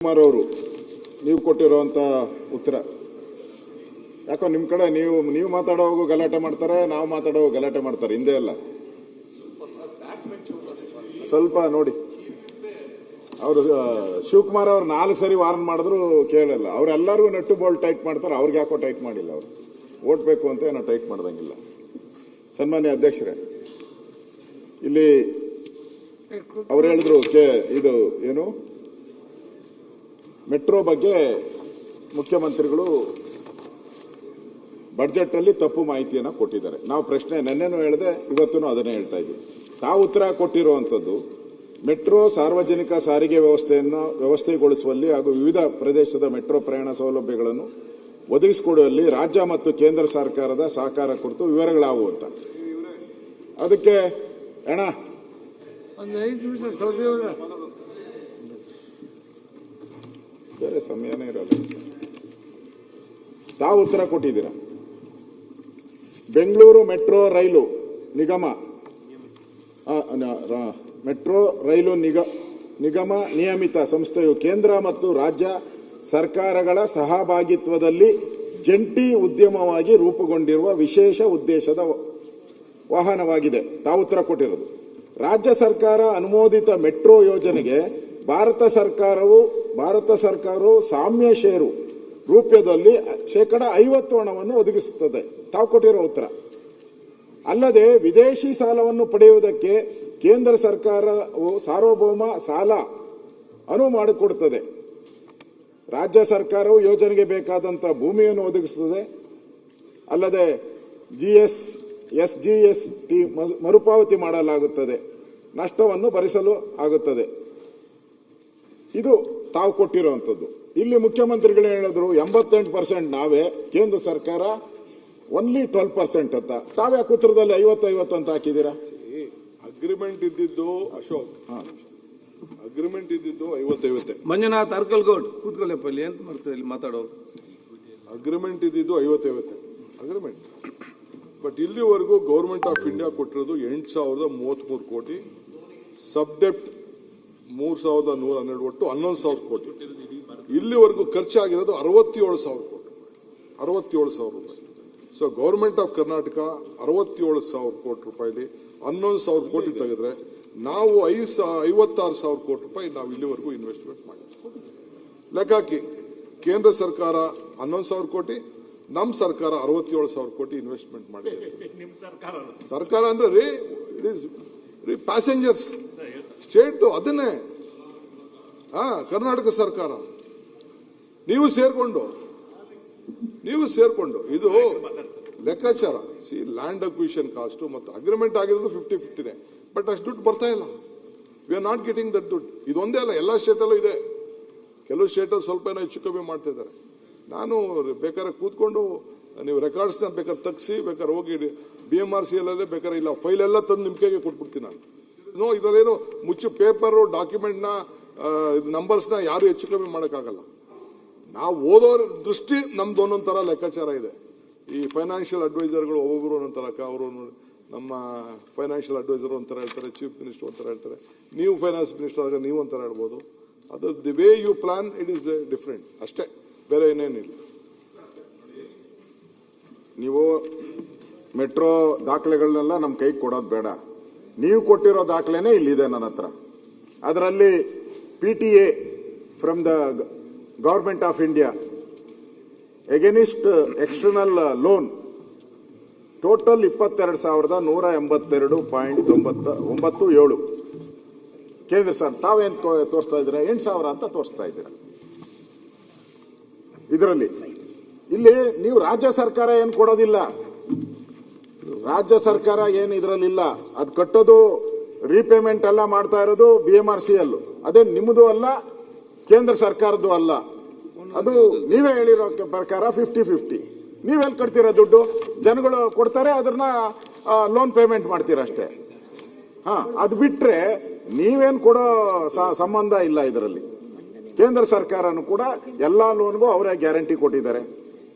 ಕುಮಾರ್ ಅವರು ನೀವು ಕೊಟ್ಟಿರುವಂತ ಉತ್ತರ ಯಾಕೋ ನಿಮ್ಮ ಕಡೆ ನೀವು ಮಾತಾಡೋವಾಗ ಗಲಾಟೆ ಮಾಡ್ತಾರೆ, ನಾವು ಮಾತಾಡೋವಾಗ ಗಲಾಟೆ ಮಾಡ್ತಾರೆ. ಹಿಂದೆ ಅಲ್ಲ, ಸ್ವಲ್ಪ ನೋಡಿ. ಅವರು ಶಿವಕುಮಾರ್ ಅವ್ರು 4 ಸರಿ ವಾರ್ನ್ ಮಾಡಿದ್ರು ಕೇಳಲ್ಲ. ಅವರೆಲ್ಲರಿಗೂ ನೆಟ್ಟು ಬೋಲ್ಟ್ ಟೈಟ್ ಮಾಡ್ತಾರೆ, ಅವ್ರಿಗೆ ಯಾಕೋ ಟೈಟ್ ಮಾಡಿಲ್ಲ. ಅವರು ಓಟ್ ಬೇಕು ಅಂತ ಏನೋ ಟೈಟ್ ಮಾಡ್ದಂಗಿಲ್ಲ. ಸನ್ಮಾನ್ಯ ಅಧ್ಯಕ್ಷರೇ, ಇಲ್ಲಿ ಅವ್ರು ಹೇಳಿದ್ರು ಇದು ಏನು ಮೆಟ್ರೋ ಬಗ್ಗೆ ಮುಖ್ಯಮಂತ್ರಿಗಳು ಬಡ್ಜೆಟ್ ಅಲ್ಲಿ ತಪ್ಪು ಮಾಹಿತಿಯನ್ನು ಕೊಟ್ಟಿದ್ದಾರೆ. ನಾವು ಪ್ರಶ್ನೆ ನೆನ್ನೆನೂ ಹೇಳಿದೆ, ಇವತ್ತೂ ಅದನ್ನೇ ಹೇಳ್ತಾ ಇದ್ದೀವಿ. ತಾವು ಉತ್ತರ ಕೊಟ್ಟಿರುವಂಥದ್ದು ಮೆಟ್ರೋ ಸಾರ್ವಜನಿಕ ಸಾರಿಗೆ ವ್ಯವಸ್ಥೆಗೊಳಿಸುವಲ್ಲಿ ಹಾಗೂ ವಿವಿಧ ಪ್ರದೇಶದ ಮೆಟ್ರೋ ಪ್ರಯಾಣ ಸೌಲಭ್ಯಗಳನ್ನು ಒದಗಿಸಿಕೊಡುವಲ್ಲಿ ರಾಜ್ಯ ಮತ್ತು ಕೇಂದ್ರ ಸರ್ಕಾರದ ಸಹಕಾರ ಕುರಿತು ವಿವರಗಳಾವು ಅಂತ. ಅದಕ್ಕೆ ಅಣ್ಣ ಬೇರೆ ಸಮಯನೇ ಇರೋದು. ತಾವು ಉತ್ತರ ಕೊಟ್ಟಿದ್ದೀರಾ. ಬೆಂಗಳೂರು ಮೆಟ್ರೋ ರೈಲು ನಿಗಮ ನಿಯಮಿತ ಸಂಸ್ಥೆಯು ಕೇಂದ್ರ ಮತ್ತು ರಾಜ್ಯ ಸರ್ಕಾರಗಳ ಸಹಭಾಗಿತ್ವದಲ್ಲಿ ಜಂಟಿ ಉದ್ಯಮವಾಗಿ ರೂಪುಗೊಂಡಿರುವ ವಿಶೇಷ ಉದ್ದೇಶದ ವಾಹನವಾಗಿದೆ. ತಾವು ಉತ್ತರ ಕೊಟ್ಟಿರೋದು. ರಾಜ್ಯ ಸರ್ಕಾರ ಅನುಮೋದಿತ ಮೆಟ್ರೋ ಯೋಜನೆಗೆ ಭಾರತ ಸರ್ಕಾರವು ಸಾಮ್ಯ ಷೇರು ರೂಪದಲ್ಲಿ ಶೇಕಡ 50 ಹಣವನ್ನು ಒದಗಿಸುತ್ತದೆ. ತಾವು ಕೊಟ್ಟಿರೋ ಉತ್ತರ. ಅಲ್ಲದೆ ವಿದೇಶಿ ಸಾಲವನ್ನು ಪಡೆಯುವುದಕ್ಕೆ ಕೇಂದ್ರ ಸರ್ಕಾರವು ಸಾರ್ವಭೌಮ ಸಾಲ ಅನುವು ಮಾಡಿಕೊಡುತ್ತದೆ. ರಾಜ್ಯ ಸರ್ಕಾರವು ಯೋಜನೆಗೆ ಬೇಕಾದಂಥ ಭೂಮಿಯನ್ನು ಒದಗಿಸುತ್ತದೆ. ಅಲ್ಲದೆ SGST ಮರುಪಾವತಿ ಮಾಡಲಾಗುತ್ತದೆ, ನಷ್ಟವನ್ನು ಭರಿಸಲು ಆಗುತ್ತದೆ. ಇದು ತಾವು ಕೊಟ್ಟಿರುವಂಥದ್ದು. ಇಲ್ಲಿ ಮುಖ್ಯಮಂತ್ರಿಗಳು ಹೇಳಿದ್ರು 88% ನಾವೇ, ಕೇಂದ್ರ ಸರ್ಕಾರ ಓನ್ಲಿ 12% ಅಂತ. ತಾವ್ಯಾಕೆ ಉತ್ತರದಲ್ಲಿ 50-50 ಅಂತ ಹಾಕಿದ್ದೀರಾ? ಅಗ್ರಿಮೆಂಟ್ ಇದ್ದಿದ್ದು ಅಶೋಕ್, ಅಗ್ರಿಮೆಂಟ್ ಇದ್ದಿದ್ದು 50-50. ಮಂಜುನಾಥ್ ಅರ್ಕಲ್ಗೌಡ್ ಕೂತ್ಕೊಳ್ಳಪ್ಪ, ಇಲ್ಲಿ ಅಂತ ಮಾಡ್ತಾರೆ, ಇಲ್ಲಿ ಮಾತಾಡೋ. ಅಗ್ರಿಮೆಂಟ್ ಇದ್ದಿದ್ದು 50-50 ಅಗ್ರಿಮೆಂಟ್. ಬಟ್ ಇಲ್ಲಿವರೆಗೂ ಗೌರ್ಮೆಂಟ್ ಆಫ್ ಇಂಡಿಯಾ ಕೊಟ್ಟಿರೋದು 8,033 ಕೋಟಿ, ಸಬ್ಡೆಪ್ಟ್ 3,112, ಒಟ್ಟು 11,000 ಕೋಟಿ. ಇಲ್ಲಿವರೆಗೂ ಖರ್ಚಾಗಿರೋದು 67,000 ಕೋಟಿ, 67,000 ರೂಪಾಯಿ. ಸೊ ಗೌರ್ಮೆಂಟ್ ಆಫ್ ಕರ್ನಾಟಕ 67,000 ಕೋಟಿ ರೂಪಾಯಿಲಿ 11,000 ಕೋಟಿ ತೆಗೆದ್ರೆ ನಾವು 56,000 ಕೋಟಿ ರೂಪಾಯಿ ನಾವು ಇಲ್ಲಿವರೆಗೂ ಇನ್ವೆಸ್ಟ್ಮೆಂಟ್ ಮಾಡಿದ್ವಿ. ಲೆಕ್ಕ ಹಾಕಿ, ಕೇಂದ್ರ ಸರ್ಕಾರ 11,000 ಕೋಟಿ, ನಮ್ಮ ಸರ್ಕಾರ 67,000 ಕೋಟಿ ಇನ್ವೆಸ್ಟ್ಮೆಂಟ್ ಮಾಡಿದೆ. ಸರ್ಕಾರ ಅಂದ್ರೆ ರೀ ಪ್ಯಾಸೆಂಜರ್ಸ್ ಸ್ಟೇಟ್ ಅದನ್ನೇ ಕರ್ನಾಟಕ ಸರ್ಕಾರ ನೀವು ಸೇರ್ಕೊಂಡು ಇದು ಲೆಕ್ಕಾಚಾರ. ಲ್ಯಾಂಡ್ ಅಕ್ವಿಷನ್ ಕಾಸ್ಟ್ ಮತ್ತು ಅಗ್ರಿಮೆಂಟ್ ಆಗಿರೋದು 50-50ನೇ. ಬಟ್ ಅಷ್ಟು ದುಡ್ಡು ಬರ್ತಾ ಇಲ್ಲ. We are not getting that ದುಡ್ಡು. ಇದೊಂದೇ ಅಲ್ಲ, ಎಲ್ಲ ಸ್ಟೇಟಲ್ಲೂ ಇದೆ. ಕೆಲವು ಸ್ಟೇಟಲ್ಲಿ ಸ್ವಲ್ಪ ಏನೋ ಹೆಚ್ಚು ಕಮ್ಮಿ ಮಾಡ್ತಾ ಇದ್ದಾರೆ. ನಾನು ಬೇಕಾದ್ರೆ ಕೂತ್ಕೊಂಡು ನೀವು ರೆಕಾರ್ಡ್ಸ್ನ ಬೇಕಾದ್ರೆ ತೆಗ್ಸಿ, ಬೇಕಾದ್ರೆ ಹೋಗಿ BMRC ಅಲ್ಲೇ ಬೇಕಾದ್ರೆ ಇಲ್ಲ ಫೈಲ್ ಎಲ್ಲ ತಂದು ನಿಮ್ಮ ಕೈಗೆ ಕೊಟ್ಬಿಡ್ತೀನಿ ನಾನು. ಇದರಲ್ಲೇನು ಮುಚ್ಚು ಪೇಪರು ಡಾಕ್ಯುಮೆಂಟ್ನ ನಂಬರ್ಸ್ನ ಯಾರು ಹೆಚ್ಚು ಕಮ್ಮಿ ಮಾಡೋಕ್ಕಾಗಲ್ಲ. ನಾವು ಓದೋರ ದೃಷ್ಟಿ ನಮ್ದು ಒಂದೊಂದು ಥರ ಲೆಕ್ಕಾಚಾರ ಇದೆ. ಈ ಫೈನಾನ್ಷಿಯಲ್ ಅಡ್ವೈಸರ್ಗಳು ಒಬ್ಬೊಬ್ಬರು ಒಂದೊಂದು ಥರ, ಅವರು ನಮ್ಮ ಫೈನಾನ್ಷಿಯಲ್ ಅಡ್ವೈಸರ್ ಒಂಥರ ಹೇಳ್ತಾರೆ, ಚೀಫ್ ಮಿನಿಸ್ಟರ್ ಒಂಥರ ಹೇಳ್ತಾರೆ, ನೀವು ಫೈನಾನ್ಸ್ ಮಿನಿಸ್ಟರ್ ಆದಾಗ ನೀವು ಒಂಥರ ಹೇಳ್ಬೋದು. ಅದು the way you plan it is different ಅಷ್ಟೇ, ಬೇರೆ ಏನೇನಿಲ್ಲ. ನೀವು ಮೆಟ್ರೋ ದಾಖಲೆಗಳನ್ನೆಲ್ಲ ನಮ್ಮ ಕೈಗೆ ಕೊಡೋದು ಬೇಡ. ನೀವು ಕೊಟ್ಟಿರೋ ದಾಖಲೆನೇ ಇಲ್ಲಿದೆ ನನ್ನ ಹತ್ರ. ಅದರಲ್ಲಿ PTA from the government of India against external loan total 22,182.97 ಕೇಂದ್ರ ಸರ್ ತಾವೇನು ತೋರಿಸ್ತಾ ಇದ್ದೀರಾ? 8,000 ಅಂತ ತೋರಿಸ್ತಾ ಇದ್ದೀರಾ ಇದರಲ್ಲಿ. ಇಲ್ಲಿ ನೀವು ರಾಜ್ಯ ಸರ್ಕಾರ ಏನು ಕೊಡೋದಿಲ್ಲ, ರಾಜ್ಯ ಸರ್ಕಾರ ಏನು ಇದರಲ್ಲಿಲ್ಲ. ಅದು ಕಟ್ಟೋದು ರೀಪೇಮೆಂಟ್ ಎಲ್ಲ ಮಾಡ್ತಾ ಇರೋದು BMRC ಅಲ್ಲೂ. ಅದೇ ನಿಮ್ಮದು ಅಲ್ಲ, ಕೇಂದ್ರ ಸರ್ಕಾರದ್ದು ಅಲ್ಲ. ಅದು ನೀವೇ ಹೇಳಿರೋ ಪ್ರಕಾರ 50-50. ನೀವೆಲ್ಲಿ ಕಟ್ತೀರಾ ದುಡ್ಡು? ಜನಗಳು ಕೊಡ್ತಾರೆ, ಅದನ್ನ ಲೋನ್ ಪೇಮೆಂಟ್ ಮಾಡ್ತೀರಾ ಅಷ್ಟೇ. ಅದು ಬಿಟ್ರೆ ನೀವೇನು ಕೊಡೋ ಸಂಬಂಧ ಇಲ್ಲ ಇದರಲ್ಲಿ. ಕೇಂದ್ರ ಸರ್ಕಾರನು ಕೂಡ ಎಲ್ಲ ಲೋನ್ಗೂ ಅವರೇ ಗ್ಯಾರಂಟಿ ಕೊಟ್ಟಿದ್ದಾರೆ.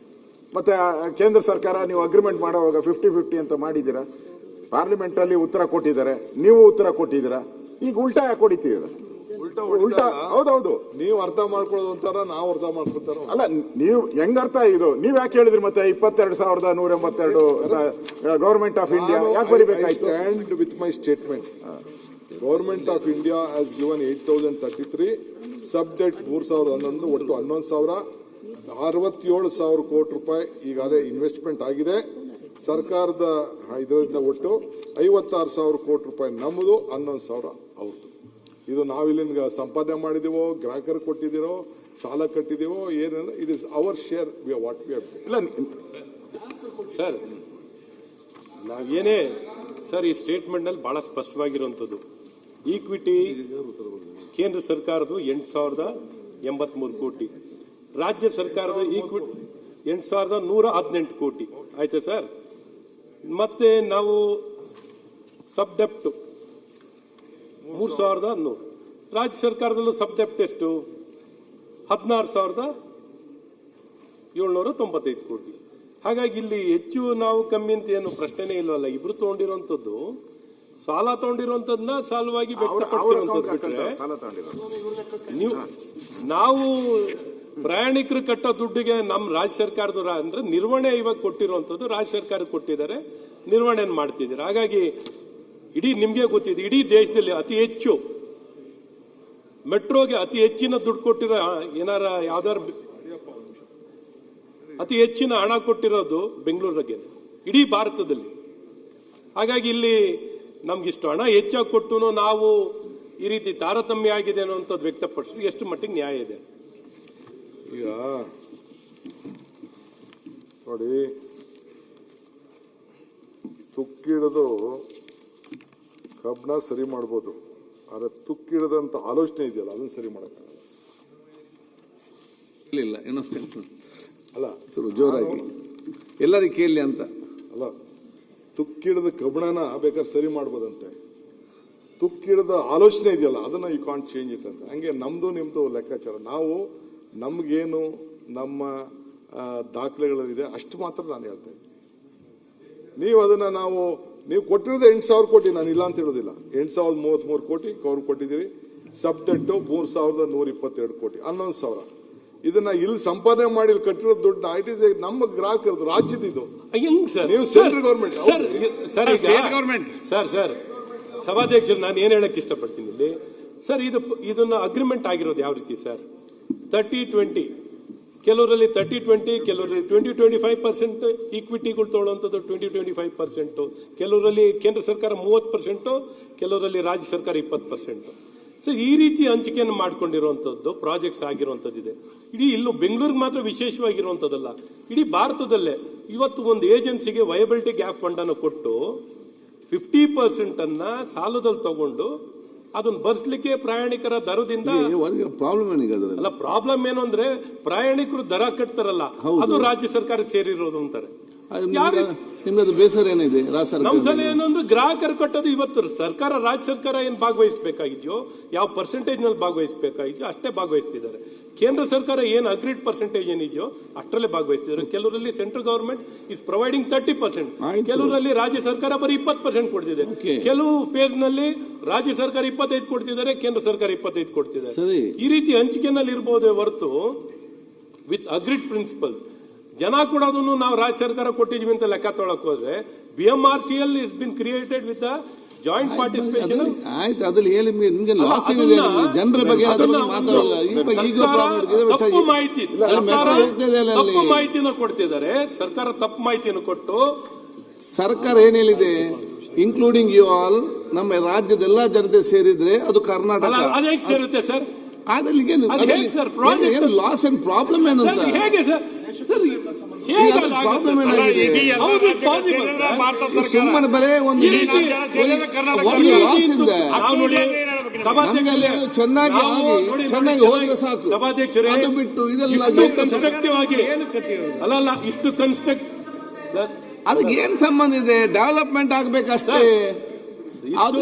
ಮತ್ತೆ ಕೇಂದ್ರ ಸರ್ಕಾರ ನೀವು ಅಗ್ರಿಮೆಂಟ್ ಮಾಡುವಾಗ 50-50 ಅಂತ ಮಾಡಿದ್ದೀರಾ. ಪಾರ್ಲಿಮೆಂಟ್ ಅಲ್ಲಿ ಉತ್ತರ ಕೊಟ್ಟಿದ್ದಾರೆ, ನೀವು ಉತ್ತರ ಕೊಟ್ಟಿದ್ದೀರಾ. ಈಗ ಉಲ್ಟಾ ಯಾಕೆ ಹೊಡಿತೀರ? ಉಲ್ಟಾ ಹೌದೌದು. ನೀವು ಅರ್ಥ ಮಾಡ್ಕೊಳ್ಳೋದು ಅಂತಾರ, ನಾವು ಅರ್ಥ ಮಾಡ್ಕೊತಾರ. ಅಲ್ಲ, ನೀವು ಹೆಂಗ್ ಅರ್ಥ ಇದು? ನೀವ್ ಯಾಕೆ ಹೇಳಿದ್ರಿ ಮತ್ತೆ 22,182 ಗವರ್ಮೆಂಟ್ ಆಫ್ ಇಂಡಿಯಾ ಯಾಕೆ ಬರಿಬೇಕಾಯ್ತು? Stand with my statement. Government of India has given 8,033, subject 3,011, ಒಟ್ಟು 11,067 ಕೋಟಿ ರೂಪಾಯಿ ಈಗಾಗಲೇ ಇನ್ವೆಸ್ಟ್ಮೆಂಟ್ ಆಗಿದೆ. ಸರ್ಕಾರದ ಇದರಿಂದ ಒಟ್ಟು 56,000 ಕೋಟಿ ರೂಪಾಯಿ ನಮ್ಮದು, 11,000 ಅವ್ರದ್ದು. ಇದು ನಾವಿಲ್ಲಿಂದ ಸಂಪಾದನೆ ಮಾಡಿದೀವೋ, ಗ್ರಾಹಕರು ಕೊಟ್ಟಿದ್ದೀರೋ, ಸಾಲ ಕಟ್ಟಿದೀವೋ, ಏನೇನು, it is our share, what we have. ಇಲ್ಲ ಸರ್, ನಾವೇನೇ ಸರ್, ಈ ಸ್ಟೇಟ್ಮೆಂಟ್ ನಲ್ಲಿ ಬಹಳ ಸ್ಪಷ್ಟವಾಗಿರುವಂತದ್ದು, ಈಕ್ವಿಟಿ ಕೇಂದ್ರ ಸರ್ಕಾರದ್ದು 8,083 ಕೋಟಿ, ರಾಜ್ಯ ಸರ್ಕಾರದ ಈಕ್ವಿಟಿ 8,118 ಕೋಟಿ. ಆಯ್ತಾ ಸರ್? ಮತ್ತೆ ನಾವು ಸಬ್ ಡೆಪ್ಟ್ 3,100, ರಾಜ್ಯ ಸರ್ಕಾರದಲ್ಲೂ ಸಬ್ ಡೆಪ್ಟ್ ಎಷ್ಟು? 16,795 ಕೋಟಿ. ಹಾಗಾಗಿ ಇಲ್ಲಿ ಹೆಚ್ಚು ನಾವು ಕಮ್ಮಿ ಅಂತ ಏನು ಪ್ರಶ್ನೆನೇ ಇಲ್ವಲ್ಲ. ಇಬ್ರು ತಗೊಂಡಿರುವಂತದ್ದು, ಸಾಲ ತಗೊಂಡಿರುವಂತದ್ನ ಸಾಲವಾಗಿ ವ್ಯಕ್ತಪಡಿಸಿರುವಂತದ್ದು ಬಿಟ್ರೆ, ನೀವು ನಾವು ಪ್ರಯಾಣಿಕರು ಕಟ್ಟೋ ದುಡ್ಡಿಗೆ ನಮ್ಮ ರಾಜ್ಯ ಸರ್ಕಾರದ ಅಂದ್ರೆ ನಿರ್ವಹಣೆ ಇವಾಗ ಕೊಟ್ಟಿರುವಂತದ್ದು ರಾಜ್ಯ ಸರ್ಕಾರ ಕೊಟ್ಟಿದ್ದಾರೆ, ನಿರ್ವಹಣೆ ಮಾಡ್ತಿದ್ದಾರೆ. ಹಾಗಾಗಿ ಇಡೀ ನಿಮ್ಗೆ ಗೊತ್ತಿದೆ, ಇಡೀ ದೇಶದಲ್ಲಿ ಅತಿ ಹೆಚ್ಚು ಮೆಟ್ರೋಗೆ ಅತಿ ಹೆಚ್ಚಿನ ದುಡ್ಡು ಕೊಟ್ಟಿರೋ ಏನಾರ ಯಾವ್ದಾರು ಅತಿ ಹೆಚ್ಚಿನ ಹಣ ಕೊಟ್ಟಿರೋದು ಬೆಂಗಳೂರಿಗೆ, ಇಡೀ ಭಾರತದಲ್ಲಿ. ಹಾಗಾಗಿ ಇಲ್ಲಿ ನಮ್ಗಿಷ್ಟು ಹಣ ಹೆಚ್ಚಾಗಿ ಕೊಟ್ಟು ನಾವು ಈ ರೀತಿ ತಾರತಮ್ಯ ಆಗಿದೆ ಅನ್ನೋಂಥದ್ದು ವ್ಯಕ್ತಪಡಿಸಿದ್ರೆ ಎಷ್ಟು ಮಟ್ಟಿಗೆ ನ್ಯಾಯ ಇದೆ? ಈಗ ನೋಡಿ, ತುಕ್ಕಿಡದು ಕಬ್ಬನ ಸರಿ ಮಾಡ್ಬೋದು, ಆದ್ರೆ ತುಕ್ಕಿಡದಂತ ಆಲೋಚನೆ ಇದೆಯಲ್ಲ, ಅದನ್ನ ಸರಿ ಮಾಡಕ್ಕಾಗಲ್ಲ. ಇಲ್ಲ ಏನೋ ಅಲ್ಲ, ಸ್ವಲ್ಪ ಜೋರಾಗಿ ಎಲ್ಲರಿಗೂ ಕೇಳಲಿ ಅಂತ ಅಲ್ಲ, ತುಕ್ಕಿಡದ ಕಬ್ಬಣನ ಬೇಕಾದ್ರೆ ಸರಿ ಮಾಡ್ಬೋದಂತೆ, ತುಕ್ಕಿಡದ ಆಲೋಚನೆ ಇದೆಯಲ್ಲ ಅದನ್ನ ಯು ಕಾಂಟ್ ಚೇಂಜ್ ಇಟ್ ಅಂತ. ಹಂಗೆ ನಮ್ದು ನಿಮ್ದು ಲೆಕ್ಕಾಚಾರ, ನಾವು ನಮ್ಗೇನು ನಮ್ಮ ದಾಖಲೆಗಳಲ್ಲಿದೆ ಅಷ್ಟು ಮಾತ್ರ ನಾನು ಹೇಳ್ತಾ ಇದ್ದೀನಿ. ನೀವು ಅದನ್ನ ನೀವು ಕೊಟ್ಟಿರೋದು 8,000 ಕೋಟಿ, ನಾನು ಇಲ್ಲ ಅಂತ ಹೇಳೋದಿಲ್ಲ. 8,033 ಕೋಟಿ ಅವ್ರು ಕೊಟ್ಟಿದ್ದೀರಿ, ಸಬ್ಜೆಕ್ಟ್ 3,122 ಕೋಟಿ, 11,000. ಇದನ್ನ ಇಲ್ಲಿ ಸಂಪಾದನೆ ಮಾಡಿ ಇಲ್ಲಿ ಕಟ್ಟಿರೋ ದುಡ್ಡು ಇಟ್ ಇಸ್ ನಮ್ಮ ಗ್ರಾಹಕರದು, ರಾಜ್ಯದ ಇದು. ನೀವು ಸೆಂಟ್ರಲ್ ಗವರ್ಮೆಂಟ್ ಸರ್ ಸಭಾಧ್ಯಕ್ಷರು, ನಾನು ಏನ್ ಹೇಳಕ್ ಇಷ್ಟಪಡ್ತೀನಿ ಇಲ್ಲಿ ಸರ್, ಇದನ್ನ ಅಗ್ರಿಮೆಂಟ್ ಆಗಿರೋದು ಯಾವ ರೀತಿ ಸರ್? 30-20, ಕೆಲವರಲ್ಲಿ 30-20, ಕೆಲವರಲ್ಲಿ 20-25% ಈಕ್ವಿಟಿಗಳು ತೊಗೊಳ್ಳುವಂಥದ್ದು 20-25%, ಕೆಲವರಲ್ಲಿ ಕೇಂದ್ರ ಸರ್ಕಾರ 30%, ಕೆಲವರಲ್ಲಿ ರಾಜ್ಯ ಸರ್ಕಾರ 20%. ಸರ್, ಈ ರೀತಿ ಹಂಚಿಕೆಯನ್ನು ಮಾಡ್ಕೊಂಡಿರುವಂತದ್ದು ಪ್ರಾಜೆಕ್ಟ್ಸ್ ಆಗಿರುವಂತದ್ದಿದೆ. ಇಡೀ ಇಲ್ಲೂ ಬೆಂಗಳೂರಿಗೆ ಮಾತ್ರ ವಿಶೇಷವಾಗಿರುವಂತದ್ದಲ್ಲ, ಇಡೀ ಭಾರತದಲ್ಲೇ ಇವತ್ತು ಒಂದು ಏಜೆನ್ಸಿಗೆ ವಯಬಿಲಿಟಿ ಗ್ಯಾಪ್ ಫಂಡ್ ಅನ್ನು ಕೊಟ್ಟು 50% ಅನ್ನ ಸಾಲದಲ್ಲಿ ತಗೊಂಡು ಅದನ್ನ ಬರ್ಸ್ಲಿಕ್ಕೆ ಪ್ರಯಾಣಿಕರ ದರದಿಂದ ಪ್ರಾಬ್ಲಮ್ ಏನಿದೆ ಅಲ್ಲ, ಪ್ರಾಬ್ಲಮ್ ಏನು ಅಂದ್ರೆ ಪ್ರಯಾಣಿಕರು ದರ ಕಟ್ತಾರಲ್ಲ, ಅದು ರಾಜ್ಯ ಸರ್ಕಾರಕ್ಕೆ ಸೇರಿರೋದು ಅಂತಾರೆ. ನಿಮ್ಗೆ ಅದು ಬೇಸರ ಏನಿದೆ? ನಮ್ ಸಲ ಏನು ಅಂದ್ರೆ ಗ್ರಾಹಕರು ಕಟ್ಟೋದು ಇವತ್ತು ಸರ್ಕಾರ, ರಾಜ್ಯ ಸರ್ಕಾರ ಏನ್ ಭಾಗವಹಿಸಬೇಕಾಗಿದೆಯೋ, ಯಾವ ಪರ್ಸೆಂಟೇಜ್ ನಲ್ಲಿ ಭಾಗವಹಿಸಬೇಕಾಗಿದೆಯೋ ಅಷ್ಟೇ ಭಾಗವಹಿಸ್ತಿದ್ದಾರೆ. ಕೇಂದ್ರ ಸರ್ಕಾರ ಏನ್ ಅಗ್ರಿಡ್ ಪರ್ಸೆಂಟೇಜ್ ಏನಿದೆಯೋ ಅಷ್ಟರಲ್ಲೇ ಭಾಗವಹಿಸ್ತಿದ್ದಾರೆ. ಕೆಲವರಲ್ಲಿ ಸೆಂಟ್ರಲ್ ಗವರ್ಮೆಂಟ್ ಇಸ್ ಪ್ರೊವೈಡಿಂಗ್ 30%, ಕೆಲವರಲ್ಲಿ ರಾಜ್ಯ ಸರ್ಕಾರ ಬರೀ 20% ಕೊಡ್ತಿದೆ. ಕೆಲವು ಫೇಸ್ ನಲ್ಲಿ ರಾಜ್ಯ ಸರ್ಕಾರ 25 ಕೊಡ್ತಿದ್ದಾರೆ, ಕೇಂದ್ರ ಸರ್ಕಾರ 25 ಕೊಡ್ತಿದ್ದಾರೆ. ಈ ರೀತಿ ಹಂಚಿಕೆನಲ್ಲಿ ಇರಬಹುದೇ ಹೊರತು ವಿತ್ ಅಗ್ರಿಡ್ ಪ್ರಿನ್ಸಿಪಲ್ಸ್ ಜನ ಕೊಡೋದನ್ನು ನಾವು ರಾಜ್ಯ ಸರ್ಕಾರ ಕೊಟ್ಟಿದ್ವಿ ಅಂತ ಲೆಕ್ಕ ತೊಳಕ್ ಹೋದ್ರೆ, BMRCL is been created with joint participation. ಆಯ್ತು, ಅದ್ರಲ್ಲಿ ಹೇಳಿ ನಿಮ್ಗೆ ಲಾಸ್ ಇದೆ, ಜನರ ಬಗ್ಗೆ ಮಾತಾಡಲ್ಲ. ತಪ್ಪು ಮಾಹಿತಿನ ಕೊಡ್ತಿದ್ದಾರೆ. ಸರ್ಕಾರ ತಪ್ಪು ಮಾಹಿತಿಯನ್ನು ಕೊಟ್ಟು, ಸರ್ಕಾರ ಏನ್ ಹೇಳಿದೆ, ಇನ್ಕ್ಲೂಡಿಂಗ್ ಯು ಆಲ್, ನಮ್ಮ ರಾಜ್ಯದ ಎಲ್ಲಾ ಜನತೆ ಸೇರಿದ್ರೆ ಅದು ಕರ್ನಾಟಕ. ಅದು ಹೇಗೆ ಸೇರುತ್ತೆ ಸರ್? ಲಾಸ್ ಅಂಡ್ ಪ್ರಾಬ್ಲಮ್ ಏನಂತ ಹೇಗೆ ಸರ್? ಪ್ರಾಬ್ಲಮ್ ಏನಾಗಿದೆ? ಸುಮ್ಮನೆ ಬರೇ ಒಂದು ಲಾಸ್ ಇದೆ. ಚೆನ್ನಾಗಿ ಹೋದ್ರೆ ಸಾಕು. ಸಭಾಧ್ಯಕ್ಷರೇ, ಅದು ಬಿಟ್ಟು ಇದೆಲ್ಲ ಕನ್ಸ್ಟ್ರಕ್ಟಿವ್ ಆಗಿ ಅಲ್ಲ, ಇಷ್ಟು ಕನ್ಸ್ಟ್ರಕ್ಟ್ ಅದಕ್ಕೆ ಏನ್ ಸಂಬಂಧ ಇದೆ? ಡೆವಲಪ್ಮೆಂಟ್ ಆಗ್ಬೇಕಷ್ಟೇ. ಅದು